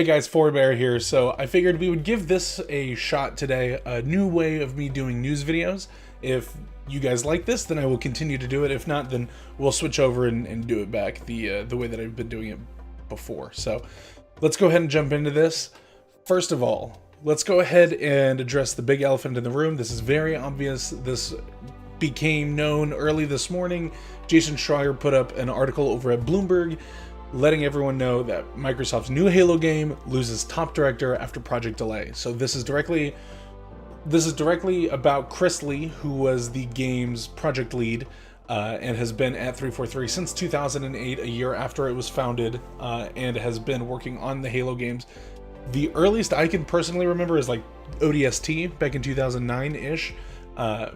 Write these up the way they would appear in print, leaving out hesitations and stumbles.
Hey guys, Pfhorbear here. So I figured we would give this a shot today, a new way of me doing news videos. If you guys like this, then I will continue to do it. If not, then we'll switch over and do it back the way that I've been doing it before. So let's go ahead and jump into this. First of all, let's go ahead and address the big elephant in the room. This is very obvious. This became known early this morning. Jason Schreier put up an article over at Bloomberg letting everyone know that Microsoft's new Halo game loses top director after project delay. So this is directly about Chris Lee, who was the game's project lead and has been at 343 since 2008, a year after it was founded, and has been working on the Halo games. The earliest I can personally remember is like ODST back in 2009-ish,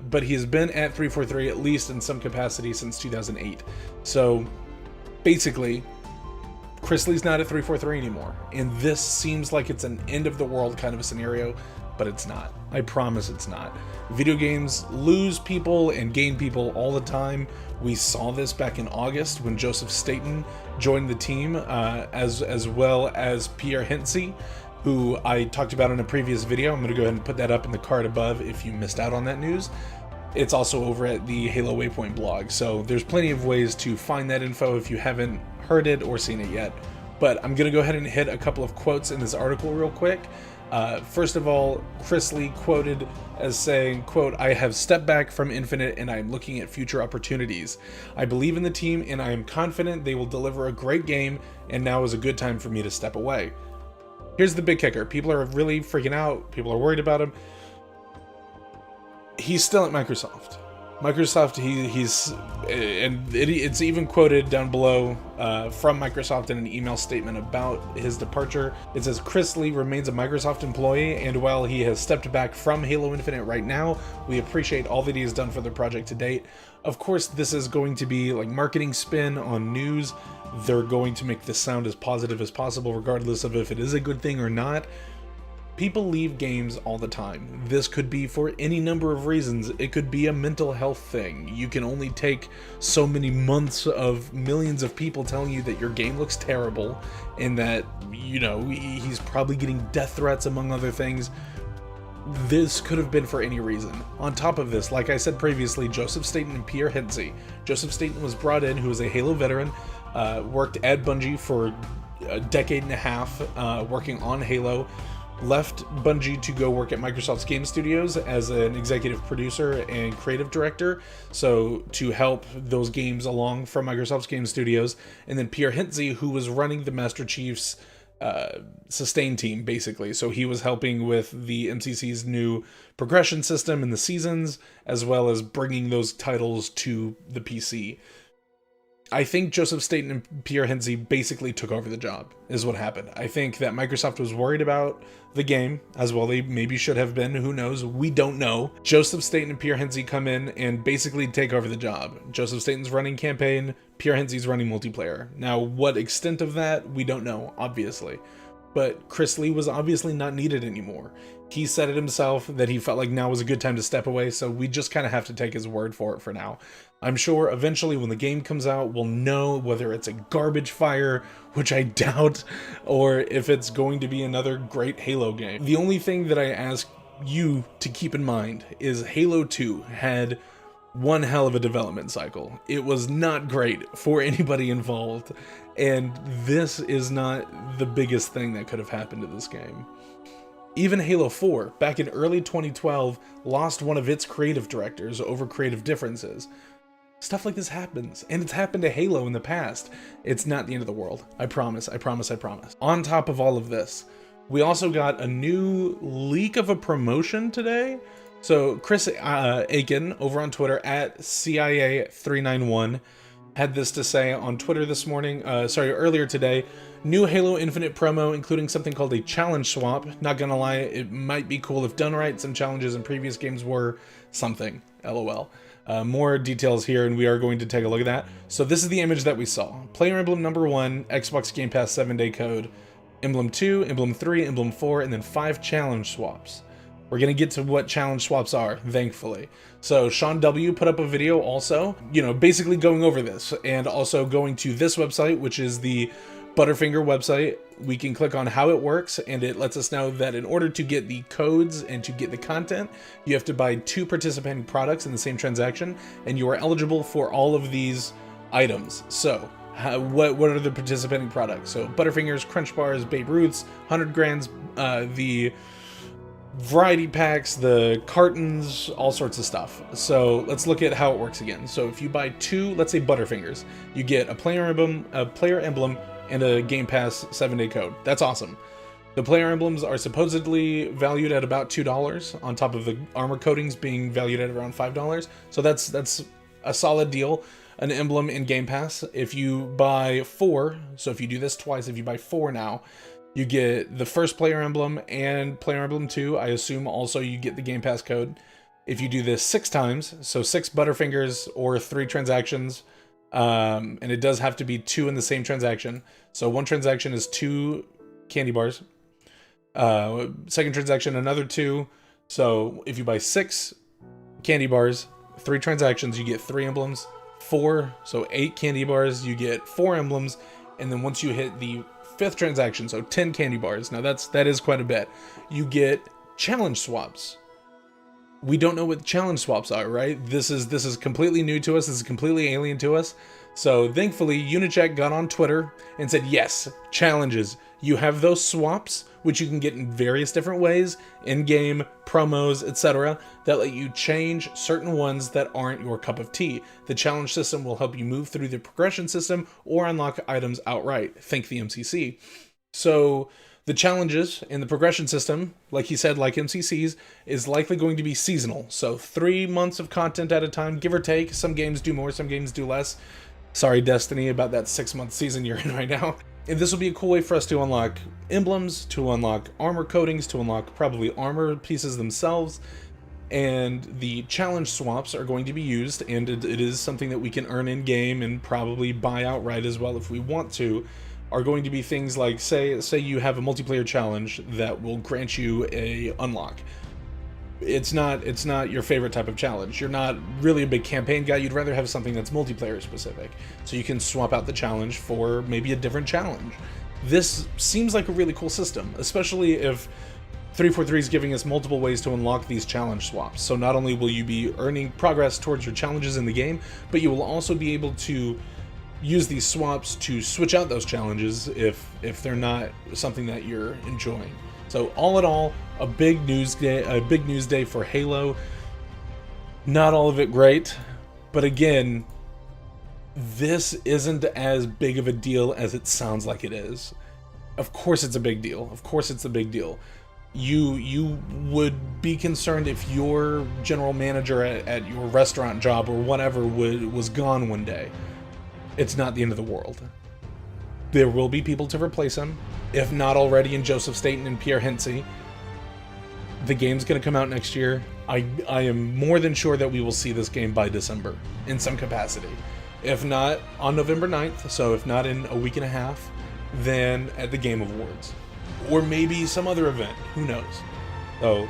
but he has been at 343 at least in some capacity since 2008. So basically, Chris Lee's not at 343 anymore, and this seems like it's an end of the world kind of a scenario, but it's not. I promise it's not. Video games lose people and gain people all the time. We saw this back in August when Joseph Staten joined the team, as well as Pierre Hentze, who I talked about in a previous video. I'm going to go ahead and put that up in the card above if you missed out on that news. It's also over at the Halo Waypoint blog, so there's plenty of ways to find that info if you haven't heard it or seen it yet. But I'm going to go ahead and hit a couple of quotes in this article real quick. First of all, Chris Lee quoted as saying, quote, "I have stepped back from Infinite and I am looking at future opportunities. I believe in the team and I am confident they will deliver a great game, and now is a good time for me to step away." Here's the big kicker. People are really freaking out. People are worried about him. He's still at Microsoft. It's even quoted down below from Microsoft in an email statement about his departure. It says, "Chris Lee remains a Microsoft employee, and while he has stepped back from Halo Infinite right now, we appreciate all that he has done for the project to date." Of course, this is going to be like marketing spin on news. They're going to make this sound as positive as possible, regardless of if it is a good thing or not. People leave games all the time. This could be for any number of reasons. It could be a mental health thing. You can only take so many months of millions of people telling you that your game looks terrible and that, you know, he's probably getting death threats, among other things. This could have been for any reason. On top of this, like I said previously, Joseph Staten and Pierre Hentze. Joseph Staten was brought in, who is a Halo veteran, worked at Bungie for a decade and a half, working on Halo. Left Bungie to go work at Microsoft's Game Studios as an executive producer and creative director, so to help those games along from Microsoft's Game Studios. And then Pierre Hentze, who was running the Master Chief's sustain team, basically. So he was helping with the MCC's new progression system and the seasons, as well as bringing those titles to the PC. I think Joseph Staten and Pierre Hentze basically took over the job, is what happened. I think that Microsoft was worried about the game, as well they maybe should have been, who knows, we don't know. Joseph Staten and Pierre Hentze come in and basically take over the job. Joseph Staten's running campaign, Pierre Hentze's running multiplayer. Now, what extent of that, we don't know, obviously. But Chris Lee was obviously not needed anymore. He said it himself that he felt like now was a good time to step away, so we just kind of have to take his word for it for now. I'm sure eventually when the game comes out, we'll know whether it's a garbage fire, which I doubt, or if it's going to be another great Halo game. The only thing that I ask you to keep in mind is Halo 2 had one hell of a development cycle. It was not great for anybody involved, and this is not the biggest thing that could have happened to this game. Even Halo 4, back in early 2012, lost one of its creative directors over creative differences. Stuff like this happens, and it's happened to Halo in the past. It's not the end of the world. I promise, I promise, I promise. On top of all of this, we also got a new leak of a promotion today. So Chris Aiken over on Twitter at CIA391 had this to say on Twitter this morning, earlier today. New Halo Infinite promo, including something called a challenge swap. Not gonna lie, it might be cool if done right. Some challenges in previous games were something, LOL. More details here, and we are going to take a look at that. So this is the image that we saw. Player Emblem number 1, Xbox Game Pass 7-day code. Emblem 2, Emblem 3, Emblem 4, and then 5 challenge swaps. We're going to get to what challenge swaps are, thankfully. So Sean W. put up a video also, basically going over this, and also going to this website, which is the Butterfinger website. We can click on how it works, and it lets us know that in order to get the codes and to get the content, you have to buy 2 participating products in the same transaction, and you are eligible for all of these items. So what are the participating products? So Butterfingers, Crunch Bars, Babe Ruths, 100 Grands, the variety packs, the cartons, all sorts of stuff. So let's look at how it works again. So if you buy 2, let's say Butterfingers, you get a player emblem, and a Game Pass 7-day code. That's awesome. The player emblems are supposedly valued at about $2, on top of the armor coatings being valued at around $5. So that's a solid deal. An emblem in Game Pass. If you buy 4, so if you do this twice, if you buy 4 now, you get the first player emblem and player emblem 2. I assume also you get the Game Pass code. If you do this 6 times, so 6 Butterfingers or 3 transactions, and it does have to be 2 in the same transaction. So 1 transaction is 2 candy bars. Second transaction, another 2. So if you buy 6 candy bars, 3 transactions, you get 3 emblems. 4, so 8 candy bars, you get 4 emblems. And then once you hit the 5th transaction, so 10 candy bars, now that is quite a bit, you get challenge swaps. We don't know what challenge swaps are, right? This is completely new to us. This is completely alien to us. So thankfully, Unicheck got on Twitter and said, yes, challenges. You have those swaps, which you can get in various different ways, in-game, promos, etc., that let you change certain ones that aren't your cup of tea. The challenge system will help you move through the progression system or unlock items outright. Thank the MCC. So the challenges in the progression system, like he said, like MCCs, is likely going to be seasonal. So 3 months of content at a time, give or take. Some games do more, some games do less. Sorry, Destiny, about that 6-month season you're in right now. And this will be a cool way for us to unlock emblems, to unlock armor coatings, to unlock probably armor pieces themselves. And the challenge swaps are going to be used, and it is something that we can earn in-game and probably buy outright as well if we want to. Are going to be things like, say you have a multiplayer challenge that will grant you a unlock. It's not your favorite type of challenge. You're not really a big campaign guy. You'd rather have something that's multiplayer specific. So you can swap out the challenge for maybe a different challenge. This seems like a really cool system, especially if 343 is giving us multiple ways to unlock these challenge swaps. So not only will you be earning progress towards your challenges in the game, but you will also be able to use these swaps to switch out those challenges if they're not something that you're enjoying. So all in all, a big news day for Halo. Not all of it great, but again, this isn't as big of a deal as it sounds like it is. Of course it's a big deal. Of course it's a big deal. You would be concerned if your general manager at your restaurant job or whatever was gone one day. It's not the end of the world. There will be people to replace him, if not already in Joseph Staten and Pierre Hentze. The game's going to come out next year. I am more than sure that we will see this game by December in some capacity. If not on November 9th, so if not in a week and a half, then at the Game Awards. Or maybe some other event, who knows. So,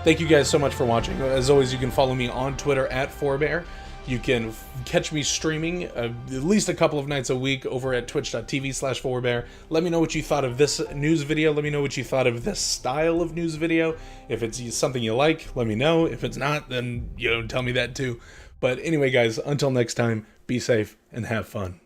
thank you guys so much for watching. As always, you can follow me on Twitter at Pfhorbear. You can catch me streaming at least a couple of nights a week over at twitch.tv/Pfhorbear. Let me know what you thought of this news video. Let me know what you thought of this style of news video. If it's something you like, let me know. If it's not, then tell me that too. But anyway, guys, until next time, be safe and have fun.